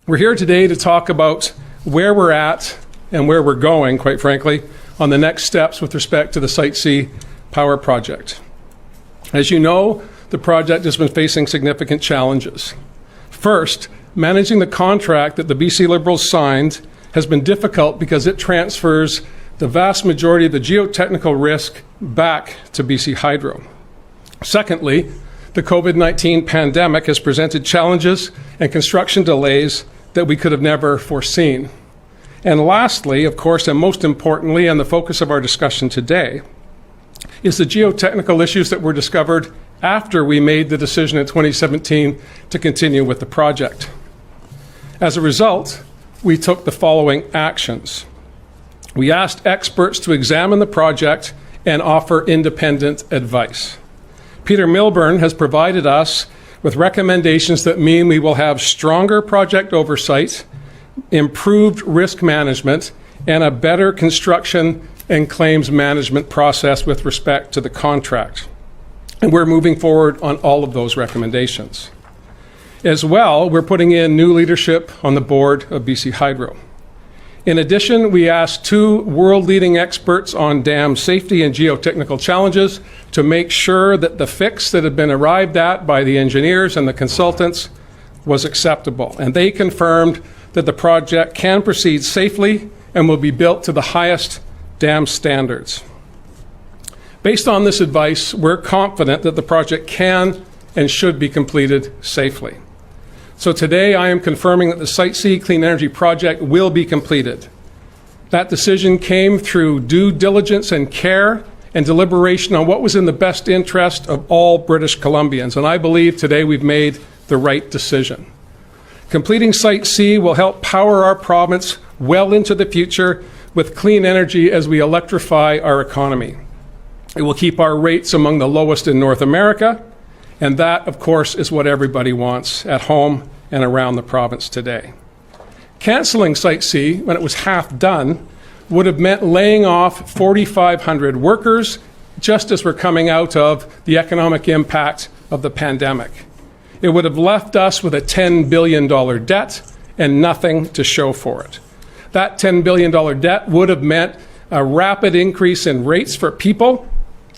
We're here today to talk about where we're at and where we're going, quite frankly, on the next steps with respect to the Site C power project. As you know, the project has been facing significant challenges. First, managing the contract that the BC Liberals signed has been difficult because it transfers the vast majority of the geotechnical risk back to BC Hydro. Secondly, the COVID-19 pandemic has presented challenges and construction delays that we could have never foreseen. And lastly, of course, and most importantly, and the focus of our discussion today, is the geotechnical issues that were discovered after we made the decision in 2017 to continue with the project. As a result, we took the following actions. We asked experts to examine the project and offer independent advice. Peter Milburn has provided us with recommendations that mean we will have stronger project oversight, improved risk management, and a better construction and claims management process with respect to the contract. And we're moving forward on all of those recommendations. As well, we're putting in new leadership on the board of BC Hydro. In addition, we asked 2 world-leading experts on dam safety and geotechnical challenges to make sure that the fix that had been arrived at by the engineers and the consultants was acceptable. And they confirmed that the project can proceed safely and will be built to the highest dam standards. Based on this advice, we're confident that the project can and should be completed safely. So today I am confirming that the Site C Clean Energy Project will be completed. That decision came through due diligence and care and deliberation on what was in the best interest of all British Columbians, and I believe today we've made the right decision. Completing Site C will help power our province well into the future with clean energy as we electrify our economy. It will keep our rates among the lowest in North America, and that, of course, is what everybody wants at home and around the province today. Cancelling Site C when it was half done would have meant laying off 4,500 workers just as we're coming out of the economic impact of the pandemic. It would have left us with a $10 billion debt and nothing to show for it. That $10 billion debt would have meant a rapid increase in rates for people,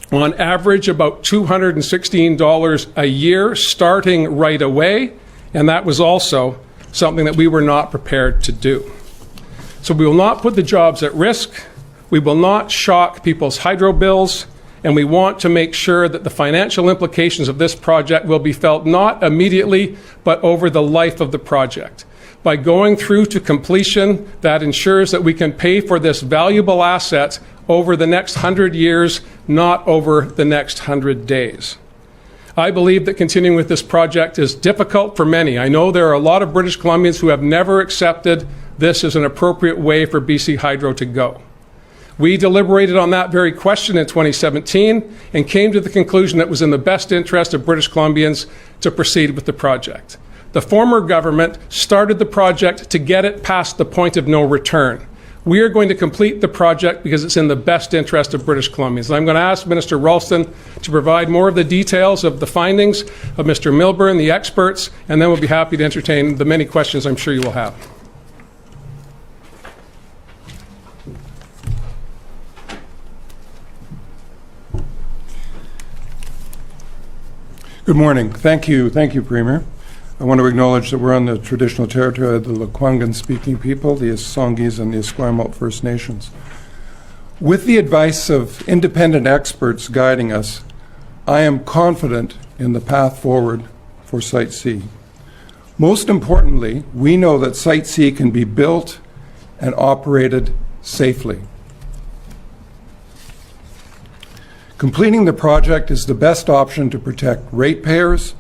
on average about $216 a year starting right away, and that was also something that we were not prepared to do. So we will not put the jobs at risk, we will not shock people's hydro bills, and we want to make sure that the financial implications of this project will be felt not immediately, but over the life of the project. By going through to completion, that ensures that we can pay for this valuable asset over the next 100 years, not over the next 100 days. I believe that continuing with this project is difficult for many. I know there are a lot of British Columbians who have never accepted this as an appropriate way for BC Hydro to go. We deliberated on that very question in 2017 and came to the conclusion that it was in the best interest of British Columbians to proceed with the project. The former government started the project to get it past the point of no return. We are going to complete the project because it's in the best interest of British Columbians. And I'm going to ask Minister Ralston to provide more of the details of the findings of Mr. Milburn, the experts, and then we'll be happy to entertain the many questions I'm sure you will have. Good morning. Thank you, Premier. I want to acknowledge that we're on the traditional territory of the Lekwungen-speaking people, the Songhees and the Esquimalt First Nations. With the advice of independent experts guiding us, I am confident in the path forward for Site C. Most importantly, we know that Site C can be built and operated safely. Completing the project is the best option to protect ratepayers,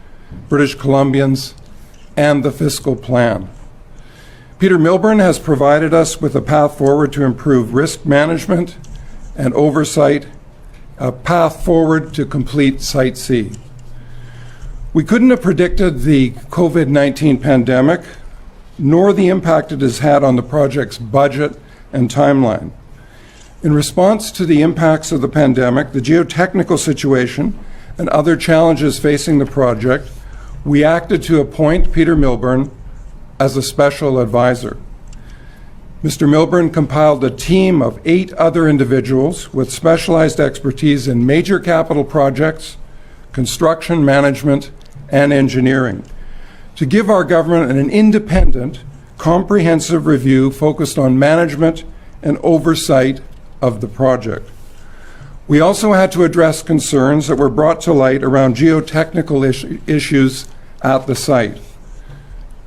British Columbians, and the fiscal plan. Peter Milburn has provided us with a path forward to improve risk management and oversight, a path forward to complete Site C. We couldn't have predicted the COVID-19 pandemic, nor the impact it has had on the project's budget and timeline. In response to the impacts of the pandemic, the geotechnical situation, and other challenges facing the project, we acted to appoint Peter Milburn as a special advisor. Mr. Milburn compiled a team of 8 other individuals with specialized expertise in major capital projects, construction management, and engineering to give our government an independent, comprehensive review focused on management and oversight of the project. We also had to address concerns that were brought to light around geotechnical issues at the site.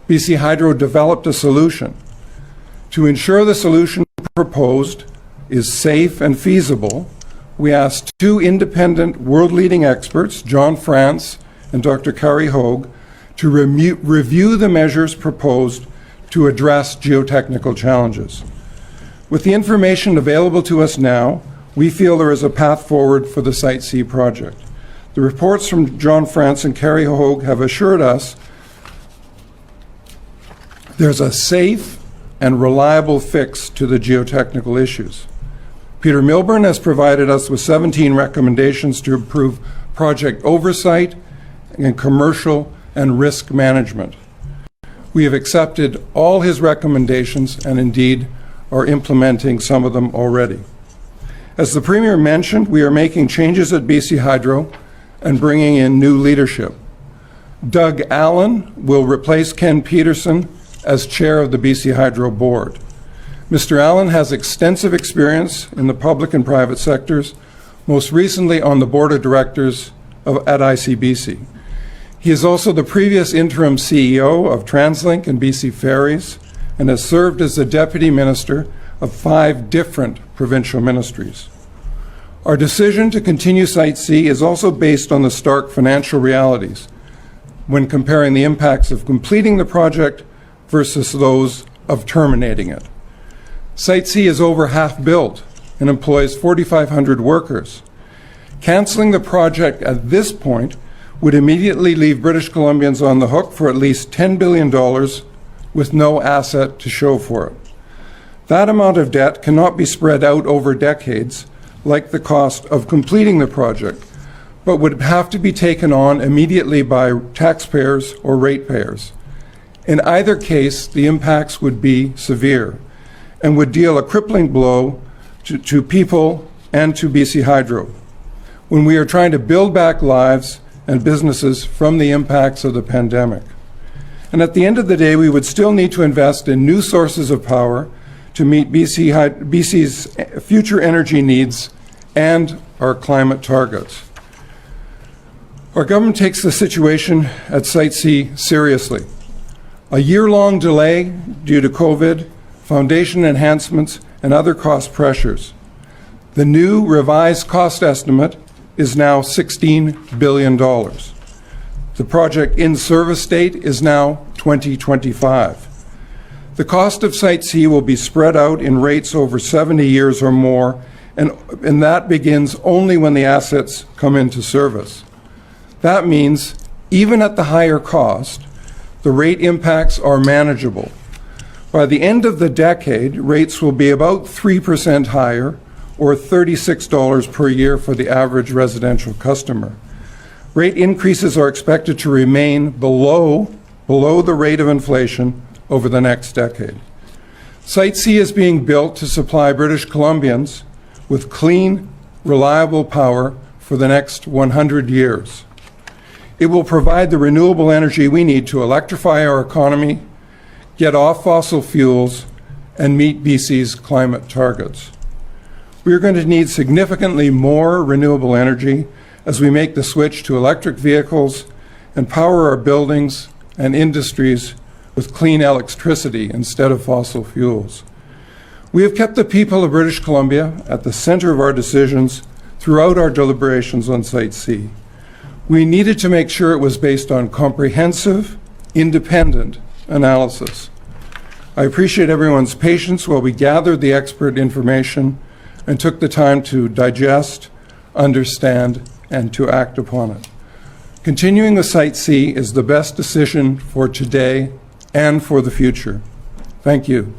BC Hydro developed a solution. To ensure the solution proposed is safe and feasible, we asked 2 independent world-leading experts, John France and Dr. Kari Hoag, to review the measures proposed to address geotechnical challenges. With the information available to us now, we feel there is a path forward for the Site C project. The reports from John France and Kari Hoag have assured us there's a safe and reliable fix to the geotechnical issues. Peter Milburn has provided us with 17 recommendations to improve project oversight and commercial and risk management. We have accepted all his recommendations and indeed are implementing some of them already. As the Premier mentioned, we are making changes at BC Hydro and bringing in new leadership. Doug Allen will replace Ken Peterson as chair of the BC Hydro board. Mr. Allen has extensive experience in the public and private sectors, most recently on the board of directors at ICBC. He is also the previous interim CEO of TransLink and BC Ferries and has served as the deputy minister of 5 different provincial ministries. Our decision to continue Site C is also based on the stark financial realities when comparing the impacts of completing the project versus those of terminating it. Site C is over half built and employs 4,500 workers. Cancelling the project at this point would immediately leave British Columbians on the hook for at least $10 billion with no asset to show for it. That amount of debt cannot be spread out over decades like the cost of completing the project, but would have to be taken on immediately by taxpayers or ratepayers. In either case, the impacts would be severe and would deal a crippling blow to people and to BC Hydro when we are trying to build back lives and businesses from the impacts of the pandemic. And at the end of the day, we would still need to invest in new sources of power to meet BC's future energy needs and our climate targets. Our government takes the situation at Site C seriously. A year-long delay due to COVID, foundation enhancements, and other cost pressures. The new revised cost estimate is now $16 billion. The project in-service date is now 2025. The cost of Site C will be spread out in rates over 70 years or more, and that begins only when the assets come into service. That means, even at the higher cost, the rate impacts are manageable. By the end of the decade, rates will be about 3% higher, or $36 per year for the average residential customer. Rate increases are expected to remain below the rate of inflation over the next decade. Site C is being built to supply British Columbians with clean, reliable power for the next 100 years. It will provide the renewable energy we need to electrify our economy, get off fossil fuels, and meet BC's climate targets. We are going to need significantly more renewable energy as we make the switch to electric vehicles and power our buildings and industries with clean electricity instead of fossil fuels. We have kept the people of British Columbia at the center of our decisions throughout our deliberations on Site C. We needed to make sure it was based on comprehensive, independent analysis. I appreciate everyone's patience while we gathered the expert information and took the time to digest, understand, and to act upon it. Continuing the Site C is the best decision for today and for the future. Thank you.